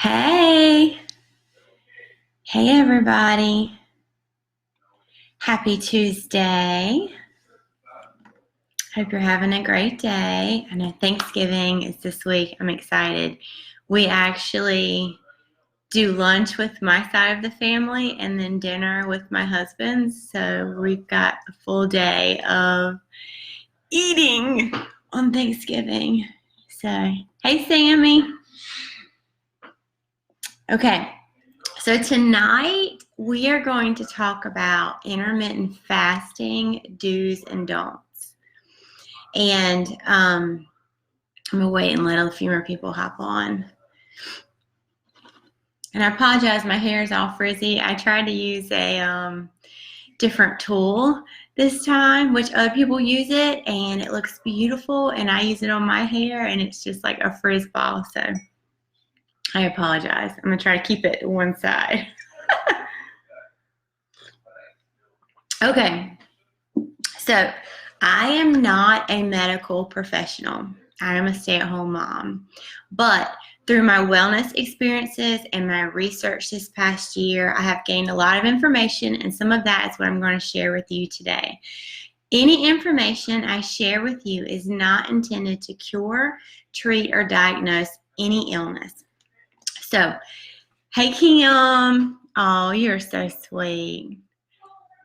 Hey, hey everybody. Happy Tuesday. Hope you're having a great day. I know Thanksgiving is this week. I'm excited. We actually do lunch with my side of the family and then dinner with my husband's. So we've got a full day of eating on Thanksgiving. So, hey Sammy. Okay. So tonight we are going to talk about intermittent fasting do's and don'ts. And I'm going to wait and let a few more people hop on. And I apologize, my hair is all frizzy. I tried to use a different tool this time, which other people use it, and it looks beautiful. And I use it on my hair, and it's just like a frizz ball. So I apologize. I'm going to try to keep it to one side. Okay, so I am not a medical professional. I am a stay-at-home mom. But through my wellness experiences and my research this past year, I have gained a lot of information, and some of that is what I'm going to share with you today. Any information I share with you is not intended to cure, treat, or diagnose any illness. So, hey Kim. Oh, you're so sweet.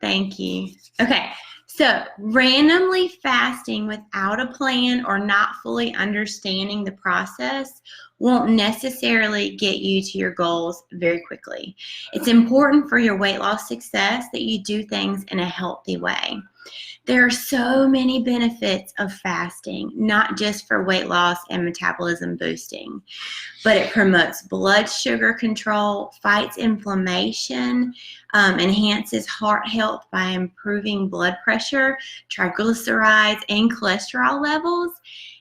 Thank you. Okay, so randomly fasting without a plan or not fully understanding the process won't necessarily get you to your goals very quickly. It's important for your weight loss success that you do things in a healthy way. There are so many benefits of fasting, not just for weight loss and metabolism boosting, but it promotes blood sugar control, fights inflammation, enhances heart health by improving blood pressure, triglycerides, and cholesterol levels.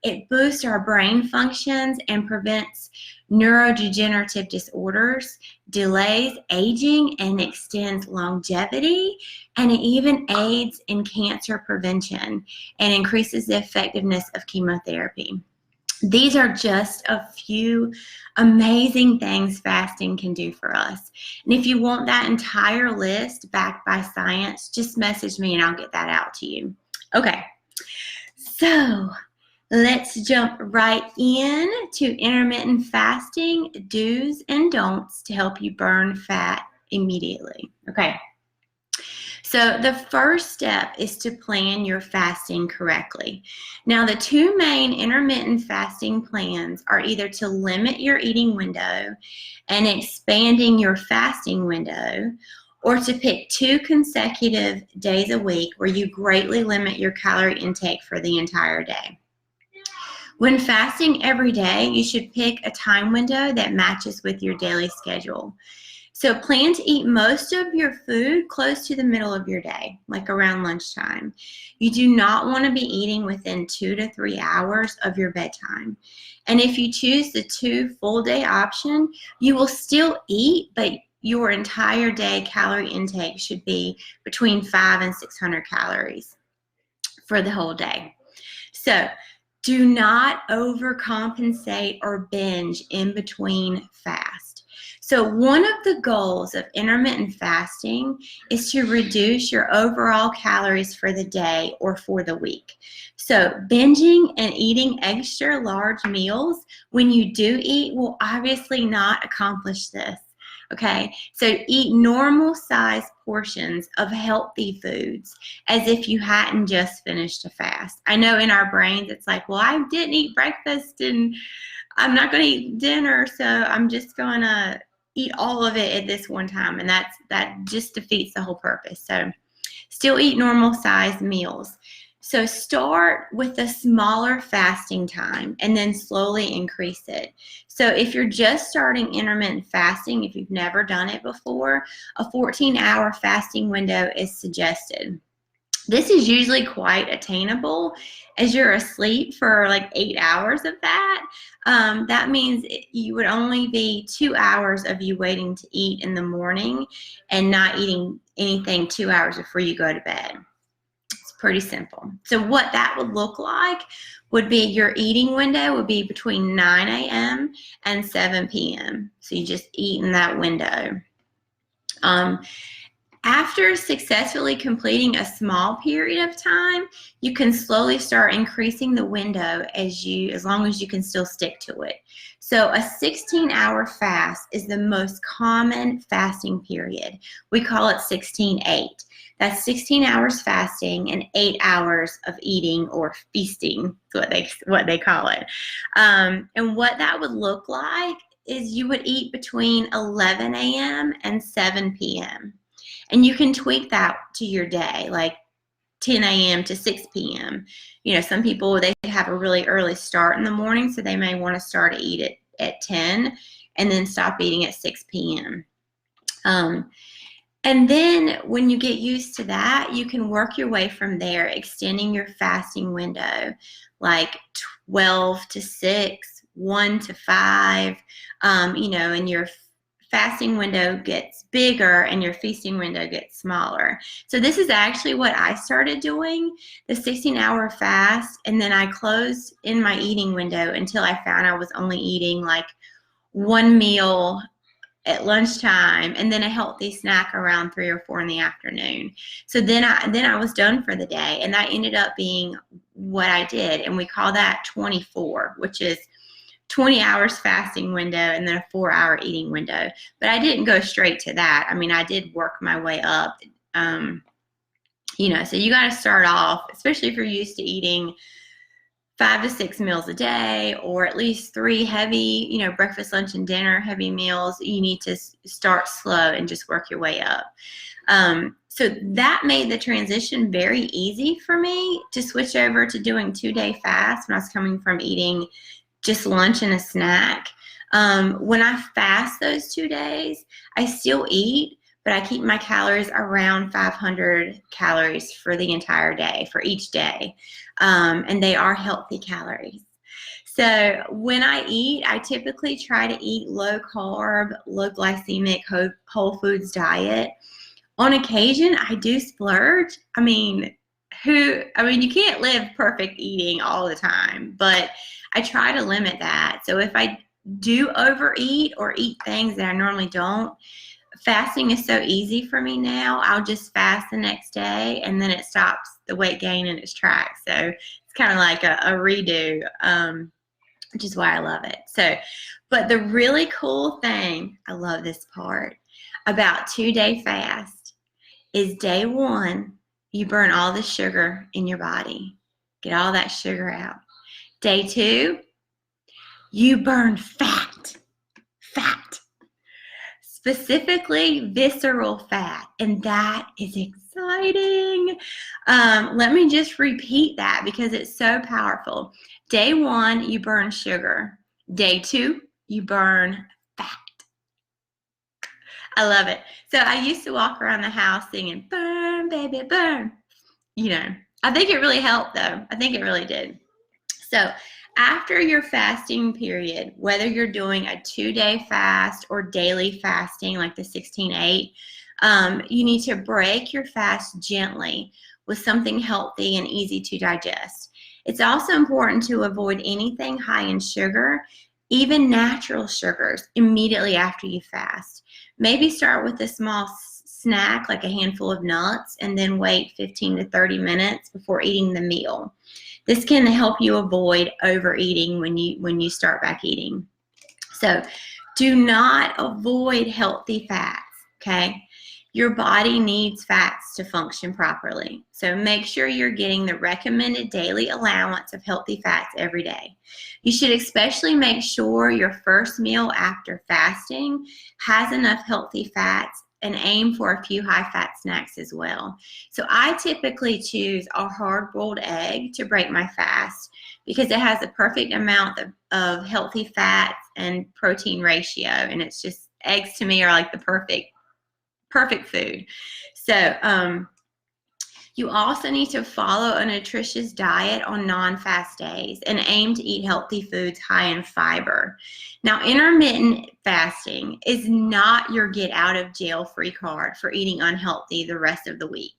It boosts our brain functions and prevents neurodegenerative disorders, delays aging, and extends longevity. And it even aids in cancer prevention and increases the effectiveness of chemotherapy. These are just a few amazing things fasting can do for us. And if you want that entire list backed by science, just message me and I'll get that out to you. Okay, so let's jump right in to intermittent fasting do's and don'ts to help you burn fat immediately. Okay. So the first step is to plan your fasting correctly. Now, the two main intermittent fasting plans are either to limit your eating window and expanding your fasting window, or to pick 2 consecutive days a week where you greatly limit your calorie intake for the entire day. When fasting every day, you should pick a time window that matches with your daily schedule. So plan to eat most of your food close to the middle of your day, like around lunchtime. You do not want to be eating within 2 to 3 hours of your bedtime. And if you choose the 2 full day option, you will still eat, but your entire day calorie intake should be between 500 and 600 calories for the whole day. So do not overcompensate or binge in between fasts. So one of the goals of intermittent fasting is to reduce your overall calories for the day or for the week. So binging and eating extra large meals when you do eat will obviously not accomplish this. Okay, so eat normal size portions of healthy foods as if you hadn't just finished a fast. I know in our brains it's like, well, I didn't eat breakfast and I'm not going to eat dinner, so I'm just going to eat all of it at this one time, and that just defeats the whole purpose. So still eat normal size meals. So start with a smaller fasting time and then slowly increase it. So if you're just starting intermittent fasting, if you've never done it before, a 14-hour fasting window is suggested. This is usually quite attainable as you're asleep for like 8 hours of that. That means you would only be 2 hours of you waiting to eat in the morning and not eating anything 2 hours before you go to bed. It's pretty simple. So what that would look like would be your eating window would be between 9 a.m. and 7 p.m. So you just eat in that window. After successfully completing a small period of time, you can slowly start increasing the window as long as you can still stick to it. So a 16-hour fast is the most common fasting period. We call it 16-8. That's 16 hours fasting and 8 hours of eating or feasting, is what they call it. And what that would look like is you would eat between 11 a.m. and 7 p.m. And you can tweak that to your day, like 10 a.m. to 6 p.m. You know, some people, they have a really early start in the morning, so they may want to start to eat it at 10 and then stop eating at 6 p.m. And then when you get used to that, you can work your way from there, extending your fasting window, like 12 to 6, 1 to 5, you know, and your fasting window gets bigger and your feasting window gets smaller. So this is actually what I started doing, the 16-hour fast, and then I closed in my eating window until I found I was only eating like one meal at lunchtime and then a healthy snack around 3 or 4 in the afternoon. So then I was done for the day, and that ended up being what I did, and we call that 24, which is 20 hours fasting window and then a 4-hour eating window. But I didn't go straight to that. I mean, I did work my way up, you know, so you got to start off, especially if you're used to eating 5 to 6 meals a day, or at least 3 heavy, you know, breakfast, lunch, and dinner heavy meals. You need to start slow and just work your way up. So that made the transition very easy for me to switch over to doing 2-day fast when I was coming from eating just lunch and a snack. When I fast those 2 days, I still eat, but I keep my calories around 500 calories for the entire day, for each day. And they are healthy calories. So when I eat, I typically try to eat low carb, low glycemic, whole foods diet. On occasion, I do splurge. I mean, you can't live perfect eating all the time, but I try to limit that. So if I do overeat or eat things that I normally don't, fasting is so easy for me now. I'll just fast the next day, and then it stops the weight gain in its tracks. So it's kind of like a redo, which is why I love it. So, but the really cool thing, I love this part, about 2-day fast is day 1, you burn all the sugar in your body. Get all that sugar out. Day 2, you burn fat. Specifically visceral fat, and that is exciting. Let me just repeat that because it's so powerful. Day 1, you burn sugar. Day 2, you burn fat. I love it. So I used to walk around the house singing, "Burn, baby, burn." You know, I think it really helped though. I think it really did. So after your fasting period, whether you're doing a 2-day fast or daily fasting like the 16-8, you need to break your fast gently with something healthy and easy to digest. It's also important to avoid anything high in sugar, even natural sugars, immediately after you fast. Maybe start with a small snack like a handful of nuts and then wait 15 to 30 minutes before eating the meal. This can help you avoid overeating when you start back eating. So do not avoid healthy fats, okay? Your body needs fats to function properly. So make sure you're getting the recommended daily allowance of healthy fats every day. You should especially make sure your first meal after fasting has enough healthy fats, and aim for a few high-fat snacks as well. So I typically choose a hard-boiled egg to break my fast because it has a perfect amount of healthy fats and protein ratio, and it's just, eggs to me are like the perfect food. So You also need to follow a nutritious diet on non-fast days and aim to eat healthy foods high in fiber. Now, intermittent fasting is not your get out of jail free card for eating unhealthy the rest of the week.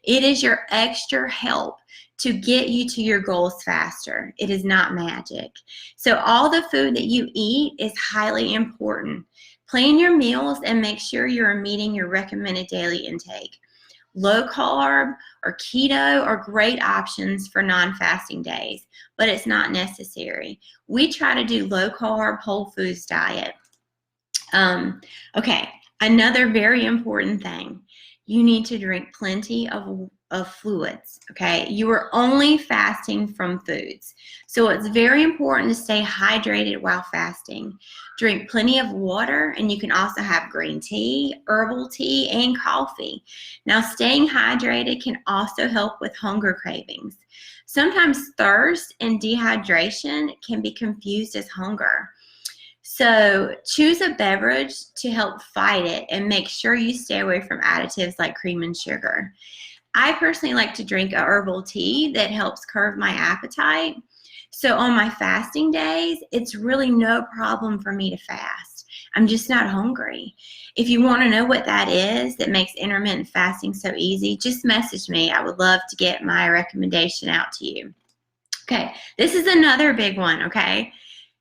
It is your extra help to get you to your goals faster. It is not magic. So all the food that you eat is highly important. Plan your meals and make sure you are meeting your recommended daily intake. Low carb or keto are great options for non-fasting days, but it's not necessary. We try to do low carb, whole foods diet. Okay, another very important thing. You need to drink plenty of fluids, okay? You are only fasting from foods. So it's very important to stay hydrated while fasting. Drink plenty of water, and you can also have green tea, herbal tea, and coffee. Now, staying hydrated can also help with hunger cravings. Sometimes thirst and dehydration can be confused as hunger. So choose a beverage to help fight it and make sure you stay away from additives like cream and sugar. I personally like to drink a herbal tea that helps curb my appetite. So on my fasting days, it's really no problem for me to fast. I'm just not hungry. If you want to know what that is that makes intermittent fasting so easy, just message me. I would love to get my recommendation out to you. Okay, this is another big one, okay?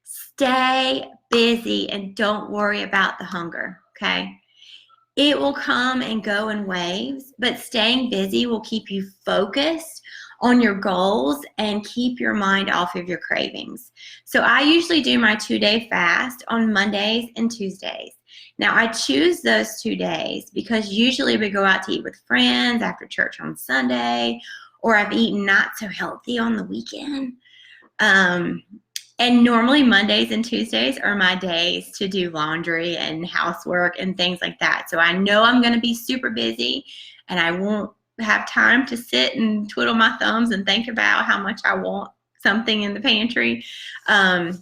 Stay busy and don't worry about the hunger, okay? It will come and go in waves, but staying busy will keep you focused on your goals and keep your mind off of your cravings. So I usually do my 2-day fast on Mondays and Tuesdays. Now I choose those 2 days because usually we go out to eat with friends after church on Sunday, or I've eaten not so healthy on the weekend. And normally Mondays and Tuesdays are my days to do laundry and housework and things like that. So I know I'm going to be super busy and I won't have time to sit and twiddle my thumbs and think about how much I want something in the pantry. But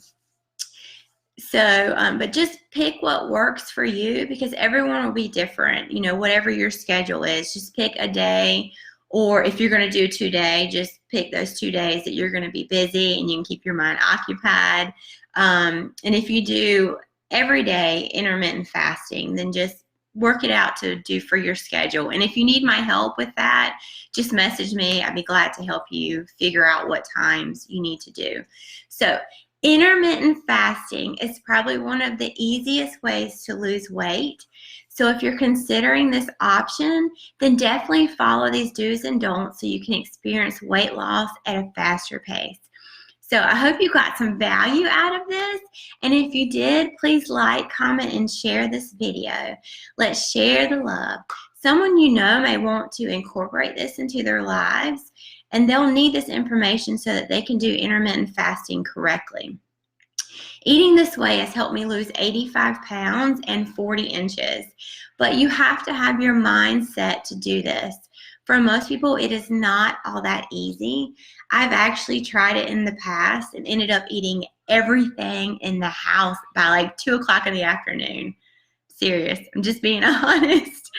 just pick what works for you because everyone will be different. You know, whatever your schedule is, just pick a day. Or if you're going to do 2-day, just pick those 2 days that you're going to be busy and you can keep your mind occupied. And if you do every day intermittent fasting, then just work it out to do for your schedule. And if you need my help with that, just message me. I'd be glad to help you figure out what times you need to do. So intermittent fasting is probably one of the easiest ways to lose weight. So if you're considering this option, then definitely follow these do's and don'ts so you can experience weight loss at a faster pace. So I hope you got some value out of this. And if you did, please like, comment, and share this video. Let's share the love. Someone you know may want to incorporate this into their lives, and they'll need this information so that they can do intermittent fasting correctly. Eating this way has helped me lose 85 pounds and 40 inches, but you have to have your mind set to do this. For most people, it is not all that easy. I've actually tried it in the past and ended up eating everything in the house by like 2 o'clock in the afternoon. Serious, I'm just being honest.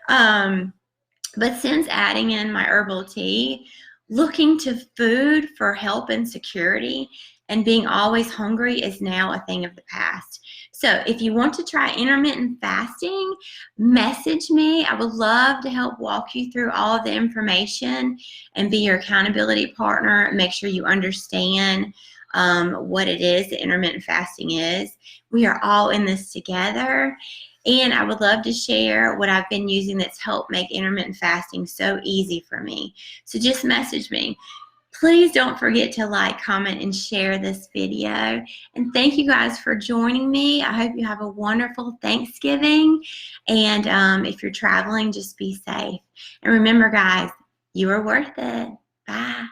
But since adding in my herbal tea, looking to food for help and security, and being always hungry is now a thing of the past. So if you want to try intermittent fasting, message me. I would love to help walk you through all of the information and be your accountability partner. Make sure you understand what it is that intermittent fasting is. We are all in this together. And I would love to share what I've been using that's helped make intermittent fasting so easy for me. So just message me. Please don't forget to like, comment, and share this video. And thank you guys for joining me. I hope you have a wonderful Thanksgiving. And if you're traveling, just be safe. And remember, guys, you are worth it. Bye.